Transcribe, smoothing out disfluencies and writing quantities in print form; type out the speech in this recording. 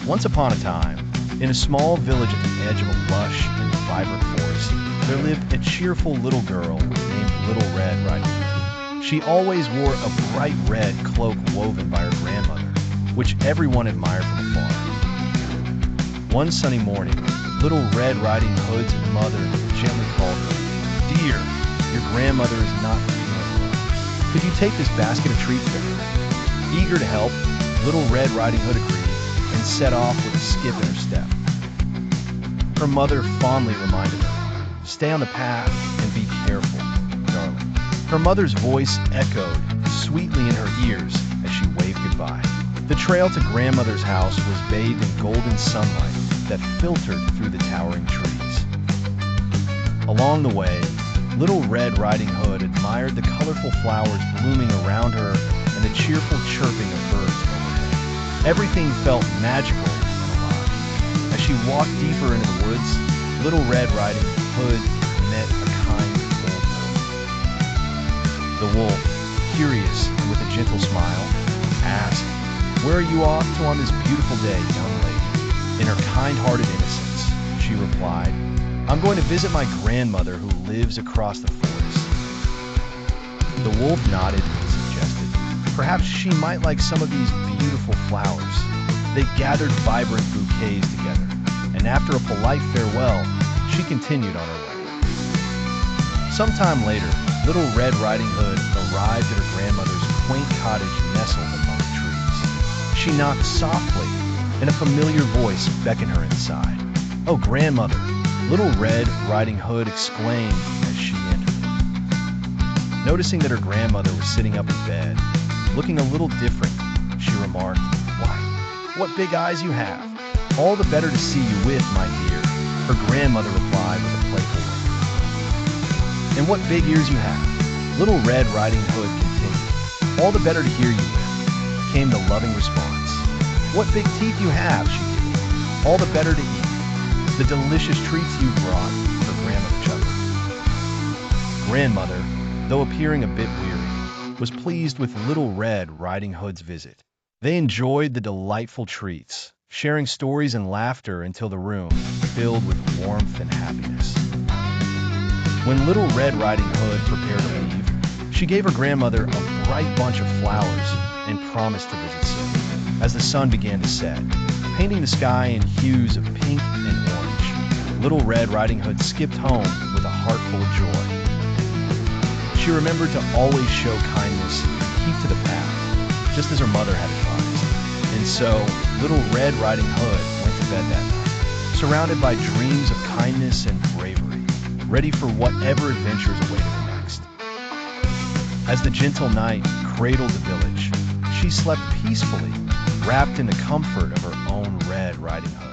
Once upon a time, in a small village at the edge of a lush and vibrant forest, there lived a cheerful little girl named Little Red Riding Hood. She always wore a bright red cloak woven by her grandmother, which everyone admired from afar. One sunny morning, Little Red Riding Hood's mother gently called her, "Dear, your grandmother is not feeling well. Could you take this basket of treats to her?" Eager to help, Little Red Riding Hood agreed and set off with a skip in her step. Her mother fondly reminded her, "Stay on the path and be careful, darling." Her mother's voice echoed sweetly in her ears as she waved goodbye. The trail to grandmother's house was bathed in golden sunlight that filtered through the towering trees. Along the way, Little Red Riding Hood admired the colorful flowers blooming around her and the cheerful chirping of birds overhead. Everything felt magical and alive. As she walked deeper into the woods, Little Red Riding Hood met a kind old wolf. The wolf, curious and with a gentle smile, asked, "Where are you off to on this beautiful day, young lady?" In her kind-hearted innocence, she replied, "I'm going to visit my grandmother who lives across the forest." The wolf nodded and suggested, "Perhaps she might like some of these beautiful flowers." They gathered vibrant bouquets together, and after a polite farewell, she continued on her way. Sometime later, Little Red Riding Hood arrived at her grandmother's quaint cottage nestled among the trees. She knocked softly, and a familiar voice beckoned her inside. "Oh, grandmother!" Little Red Riding Hood exclaimed as she entered. Noticing that her grandmother was sitting up in bed, looking a little different, she remarked, "Why, what big eyes you have! All the better to see you with, my dear," her grandmother replied with a playful wink. "And what big ears you have!" Little Red Riding Hood continued. "All the better to hear you with," came the loving response. "What big teeth you have!" she giggled. "All the better to eat. The delicious treats you brought," her grandmother chuckled. Grandmother, though appearing a bit weary, was pleased with Little Red Riding Hood's visit. They enjoyed the delightful treats, sharing stories and laughter until the room filled with warmth and happiness. When Little Red Riding Hood prepared to leave, she gave her grandmother a bright bunch of flowers and promised to visit soon. As the sun began to set, painting the sky in hues of pink and orange, Little Red Riding Hood skipped home with a heart full of joy. She remembered to always show kindness and keep to the path, just as her mother had advised. And so, Little Red Riding Hood went to bed that night, surrounded by dreams of kindness and bravery, ready for whatever adventures awaited her next. As the gentle night cradled the village, she slept peacefully, wrapped in the comfort of her own Red Riding Hood.